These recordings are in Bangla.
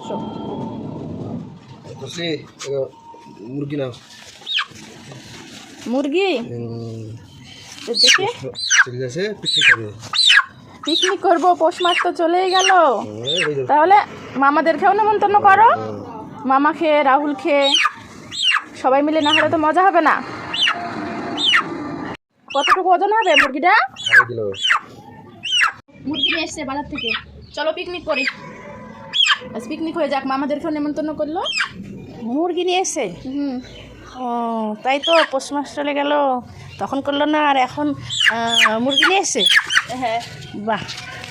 বসো। বসে মুরগি নাও। মুরগি দেখে চলে গেছে, পিকনিক করবে। পিকনিক করবো, পৌষ মাস তো চলেই গেল। তাহলে মামাদেরকেও নেমন্তন্ন করো। মামা খেয়ে, রাহুল খেয়ে, সবাই মিলে না হলে তো মজা হবে না। কতটুকু ওজন হবে মুরগিটা? 2.5 কিলো। মুরগি নিয়ে এসছে বাজার থেকে, চলো পিকনিক করি। পিকনিক হয়ে যাক, মামাদেরকেও নেমন্তন্ন করলো। মুরগি নিয়ে এসে? ও তাই তো, পৌষ মাস চলে গেল, তখন করলো না, আর এখন মুরগি নিয়ে এসে। হ্যাঁ। বাহ,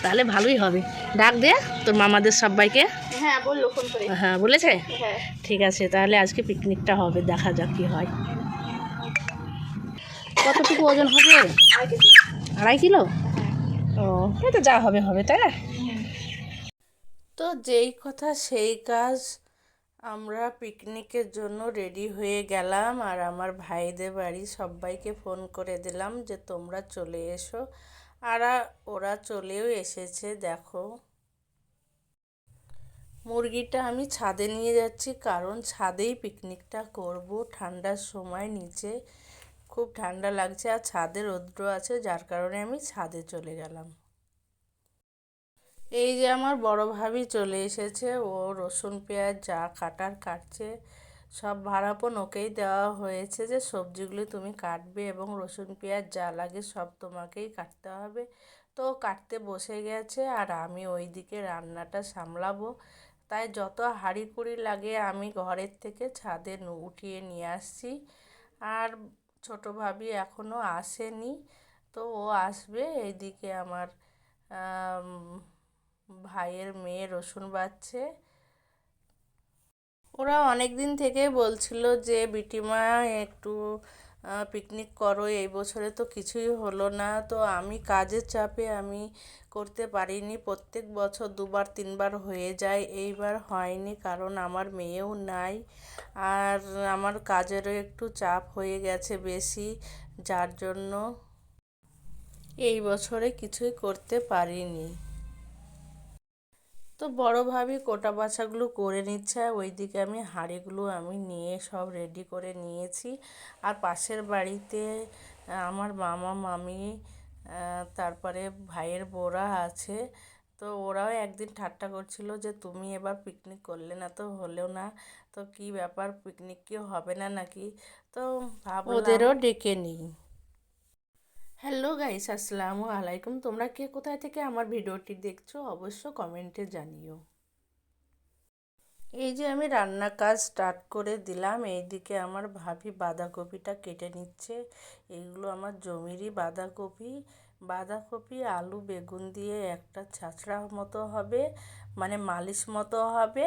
তাহলে ভালোই হবে। ডাক দে তোর মামাদের সবাইকে। হ্যাঁ বললো ফোন করে। হ্যাঁ বলেছে? হ্যাঁ। ঠিক আছে, তাহলে আজকে পিকনিকটা হবে, দেখা যাক কি হয়। কতটুকু ওজন হবে? 2.5 কেজি। 2.5 কিলো? ও, এই তো যা হবে হবে, তাই না? তো যেই কথা সেই কাজ, আমরা পিকনিকের জন্য রেডি হয়ে গেলাম, আর আমার ভাইদের বাড়ি সবাইকে ফোন করে দিলাম যে তোমরা চলে এসো। আর ওরা চলেও এসেছে। দেখো, মুরগিটা আমি ছাদে নিয়ে যাচ্ছি, কারণ ছাদেই পিকনিকটা করব। ঠান্ডার সময় নিচে খুব ঠান্ডা লাগছে, আর ছাদে রৌদ্র আছে, যার কারণে আমি ছাদে চলে গেলাম। এই যে আমার বড় ভাবি চলে এসেছে, ও রসুন পেঁয়াজ যা কাটার কাটছে। সব ভাড়াপন ওকেই দেওয়া হয়েছে যে সবজিগুলি তুমি কাটবে এবং রসুন পেঁয়াজ যা লাগে সব তোমাকেই কাটতে হবে। তো কাটতে বসে গেছে, আর আমি ওইদিকে রান্নাটা সামলাবো। তাই যত হাঁড়িকুড়ি লাগে আমি ঘরের থেকে ছাদে উঠিয়ে নিয়ে আসছি। আর ছোট ভাবি এখনও আসেনি, তো ও আসবে। এইদিকে আমার ভাইয়ের মেয়ে রসুন বাটছে। ওরা অনেক দিন থেকেই বলছিল যে বিটিমা একটু পিকনিক করো, এই বছরে তো কিছুই হলো না। তো আমি কাজের চাপে আমি করতে পারিনি। প্রত্যেক বছর 2-3 বার হয়ে যায়, এইবার হয়নি, কারণ আমার মেয়েও নাই, আর আমার কাজেরও একটু চাপ হয়ে গেছে বেশি, যার জন্য এই বছরে কিছুই করতে পারিনি। তো বড় ভাবি কোটা বাছাগুলো করে নিচ্ছে, ওইদিকে আমি হাঁড়িগুলো আমি নিয়ে সব রেডি করে নিয়েছি। আর পাশের বাড়িতে আমার মামা মামি, তারপরে ভাইয়ের বোরা আছে। তো ওরাও একদিন ঠাট্টা করছিল যে তুমি এবার পিকনিক করলে না, তো হলেও না, তো কি ব্যাপার, পিকনিক কি হবে না নাকি? তো ওদেরও ডেকে নিই। হ্যালো গাইস, আসসালামু আলাইকুম। তোমরা কে কোথায় থেকে আমার ভিডিওটি দেখছো অবশ্য কমেন্টে জানিও। এই যে আমি রান্নার কাজ স্টার্ট করে দিলাম। এইদিকে আমার ভাবি বাঁধাকপিটা কেটে নিচ্ছে। এইগুলো আমার জমিরই বাঁধাকপি। বাঁধাকপি আলু বেগুন দিয়ে একটা ছাঁচড়া মতো হবে, মানে মালিশ মতো হবে।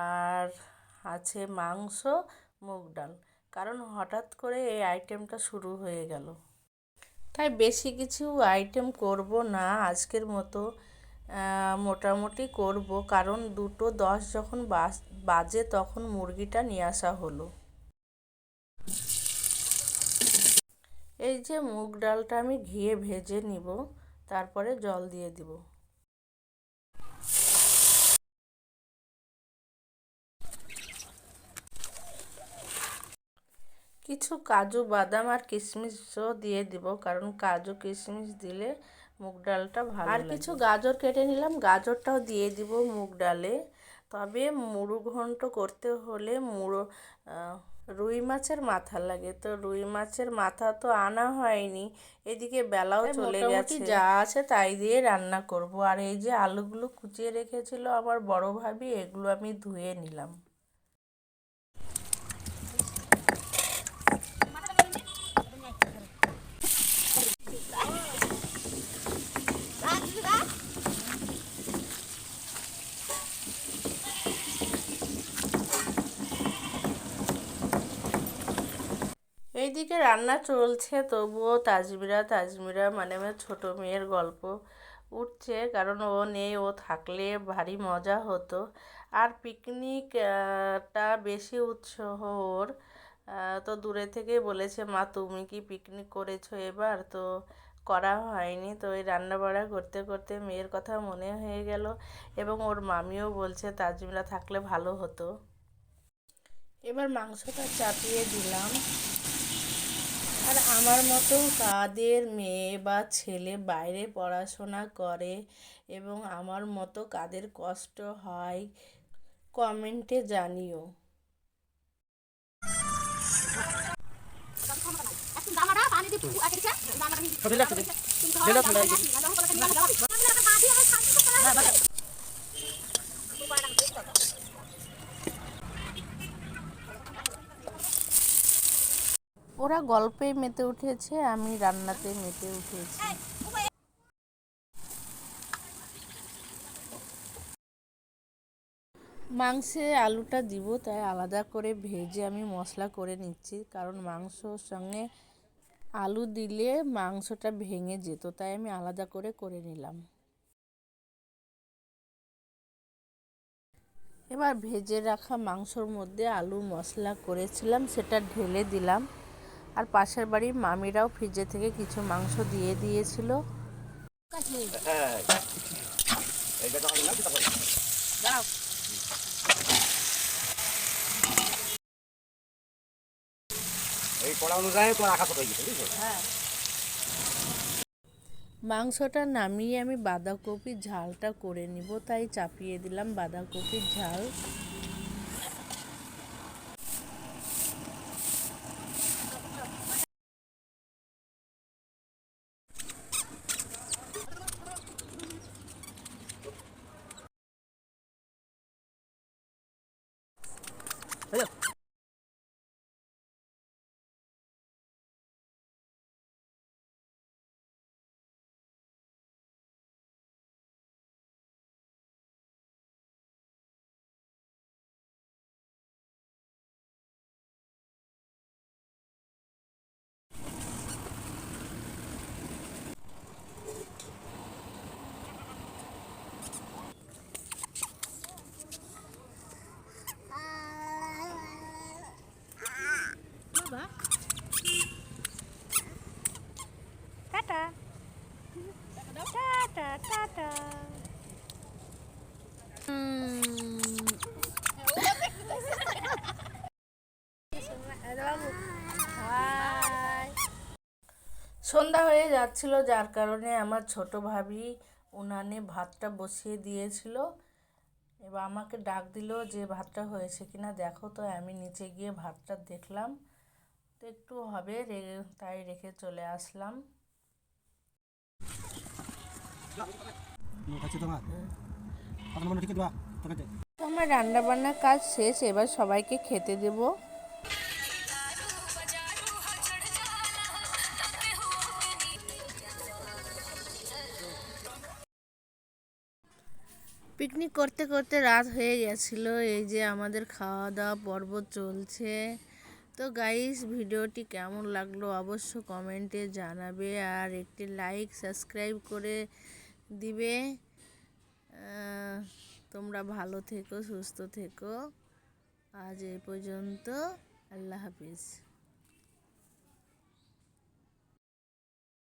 আর আছে মাংস, মুগ ডাল। কারণ হঠাৎ করে এই আইটেমটা শুরু হয়ে গেল, তাই বেশি কিছু আইটেম করব না আজকের মতো। মোটামুটি করব, কারণ 2:10 যখন বাজে তখন মুরগিটা নিয়ে আসা হলো। এই যে মুগ ডালটা আমি ঘিয়ে ভেজে নিব, তারপরে জল দিয়ে দিব। কিছু কাজু বাদাম আর কিশমিশও দিয়ে দিব, কারণ কাজু কিশমিশ দিলে মুগ ডালটা ভালো লাগে। আর কিছু গাজর কেটে নিলাম, গাজরটাও দিয়ে দিব মুগ ডালে। তবে মুড়ো ঘন্ট করতে হলে রুই মাছের মাথা লাগে, তো রুই মাছের মাথা তো আনা হয়নি। এদিকে বেলাও চলে গেছে, যা আছে তাই দিয়ে রান্না করব। আর এই যে আলুগুলো কুচিয়ে রেখেছিল আমার বড় ভাবি, এগুলো আমি ধুয়ে নিলাম। এইদিকে রান্না চলছে, তবুও তাজমিরা মানে আমার ছোটো মেয়ের গল্প উঠছে, কারণ ও নেই, ও থাকলে ভারী মজা হতো। আর পিকনিকটা বেশি উৎসাহ ওর। তো দূরে থেকে বলেছে, মা তুমি কি পিকনিক করেছো এবার? তো করা হয়নি। তো এই রান্নাবাড়া করতে করতে মেয়ের কথা মনে হয়ে গেল এবং ওর মামিও বলছে তাজমিরা থাকলে ভালো হতো। এবার মাংসটা চাপিয়ে দিলাম। আর আমার মতো কাদের মেয়ে বা ছেলে বাইরে পড়াশোনা করে এবং আমার মতো কাদের কষ্ট হয় কমেন্টে জানিও। ওরা গল্পে মেতে উঠেছে, আমি রান্নাতে মেতে উঠেছি। মাংসে আলুটা দিব তাই আলাদা করে ভেজে আমি মশলা করে নিচ্ছি, কারণ মাংসর সঙ্গে আলু দিলে মাংসটা ভেঙে যেত, তাই আমি আলাদা করে নিলাম। এবার ভেজে রাখা মাংসর মধ্যে আলু মশলা করেছিলাম সেটা ঢেলে দিলাম। আর পাশের বাড়ির মামিরাও ফ্রিজে থেকে কিছু মাংস দিয়ে দিয়েছিল। মাংসটা নামিয়ে আমি বাঁধাকপির ঝালটা করে নিব, তাই চাপিয়ে দিলাম বাঁধাকপির ঝাল। Tata tata tata. সন্ধ্যা হয়ে যাচ্ছিল, যার কারণে আমার ছোট ভাবি উনানে ভাতটা বসিয়ে দিয়েছিল। এবার আমাকে ডাক দিল যে ভাতটা হয়েছে কিনা দেখো, তো আমি নিচে গিয়ে ভাতটা দেখলাম, তো একটু হবে তাই রেখে চলে আসলাম। তো আমার রান্না বান্নার কাজ শেষ, এবার সবাইকে খেতে দেব। পিকনিক করতে করতে রাত হয়ে গেছিল, এই যে আমাদের খাওয়া দাওয়া পর্ব চলছে। তো গাইস, ভিডিওটি কেমন লাগলো অবশ্য কমেন্টে জানাবে, আর একটি লাইক সাবস্ক্রাইব করে দিবে। তোমরা ভালো থেকো, সুস্থ থেকো। আজ এই পর্যন্ত, আল্লাহ হাফিজ।